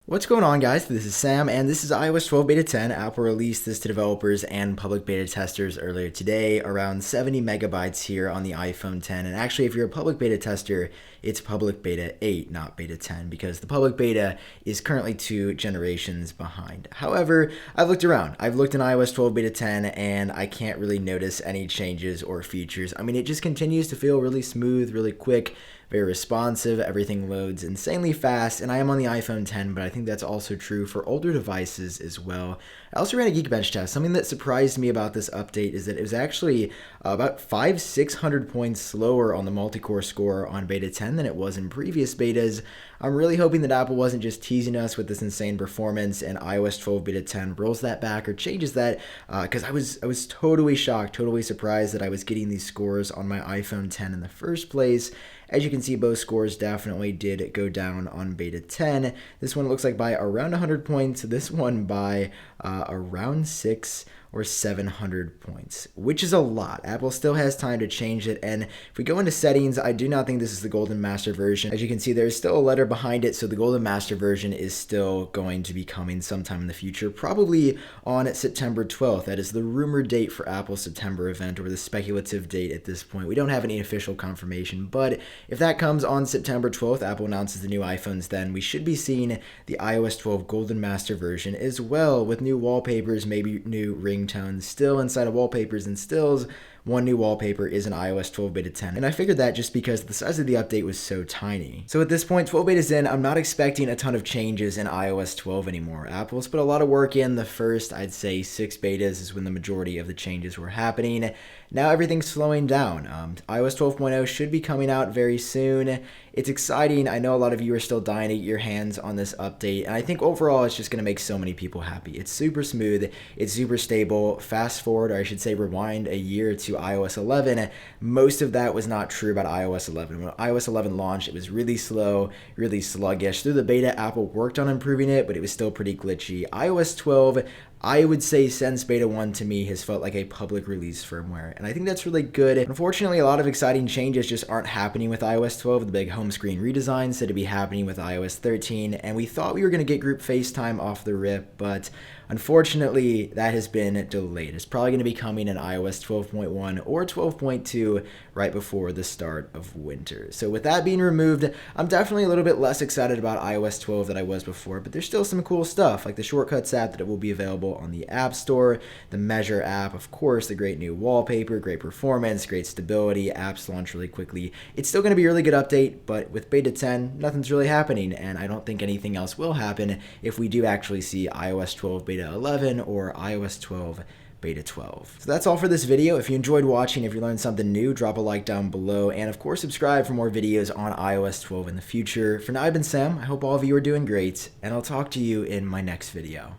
What's going on, guys? This is Sam, and this is iOS 12 Beta 10. Apple released this to developers and public beta testers earlier today, around 70 megabytes here on the iPhone 10. And actually, if you're a public beta tester, it's public beta 8, not beta 10, because the public beta is currently 2 generations behind. However, I've looked around. I've looked in iOS 12 Beta 10, and I can't really notice any changes or features. I mean, it just continues to feel really smooth, really quick, very responsive. Everything loads insanely fast, and I am on the iPhone 10, but I think that's also true for older devices as well. I also ran a Geekbench test. Something that surprised me about this update is that it was actually about 600 points slower on the multi-core score on Beta 10 than it was in previous betas. I'm really hoping that Apple wasn't just teasing us with this insane performance and iOS 12 Beta 10 rolls that back or changes that, because I was totally shocked, totally surprised that I was getting these scores on my iPhone 10 in the first place. As you can see, both scores definitely did go down on Beta 10. This one looks like by around 100 points. This one by around 600 or 700 points, which is a lot. Apple still has time to change it, and if we go into settings, I do not think this is the Golden Master version. As you can see, there's still a letter behind it, so the Golden Master version is still going to be coming sometime in the future, probably on September 12th. That is the rumored date for Apple's September event, or the speculative date at this point. We don't have any official confirmation, but if that comes on September 12th, Apple announces the new iPhones, then we should be seeing the iOS 12 Golden Master version as well, with new wallpapers, maybe new ringtones. Still inside of wallpapers and stills, one new wallpaper is an iOS 12 Beta 10, and I figured that just because the size of the update was so tiny. So at this point, 12 betas in, I'm not expecting a ton of changes in iOS 12 anymore. Apple's put a lot of work in. The first, I'd say, 6 betas is when the majority of the changes were happening. Now everything's slowing down. iOS 12.0 should be coming out very soon. It's exciting. I know a lot of you are still dying to get your hands on this update, and I think overall it's just going to make so many people happy. It's super smooth, it's super stable. Fast forward, or I should say rewind a year to iOS 11, most of that was not true about iOS 11. When iOS 11 launched, it was really slow, really sluggish. Through the beta, Apple worked on improving it, but it was still pretty glitchy. iOS 12, I would say since Beta 1 to me has felt like a public release firmware, and I think that's really good. Unfortunately, a lot of exciting changes just aren't happening with iOS 12. The big home screen redesign said to be happening with iOS 13, and we thought we were going to get group FaceTime off the rip, but unfortunately, that has been delayed. It's probably going to be coming in iOS 12.1 or 12.2 right before the start of winter. So with that being removed, I'm definitely a little bit less excited about iOS 12 than I was before, but there's still some cool stuff, like the Shortcuts app that will be available on the App Store, the Measure app, of course, the great new wallpaper, great performance, great stability, apps launch really quickly. It's still going to be a really good update, but with Beta 10, nothing's really happening, and I don't think anything else will happen if we do actually see iOS 12 Beta 11 or iOS 12 Beta 12. So that's all for this video. If you enjoyed watching, if you learned something new, drop a like down below, and of course subscribe for more videos on iOS 12 in the future. For now, I've been Sam. I hope all of you are doing great, and I'll talk to you in my next video.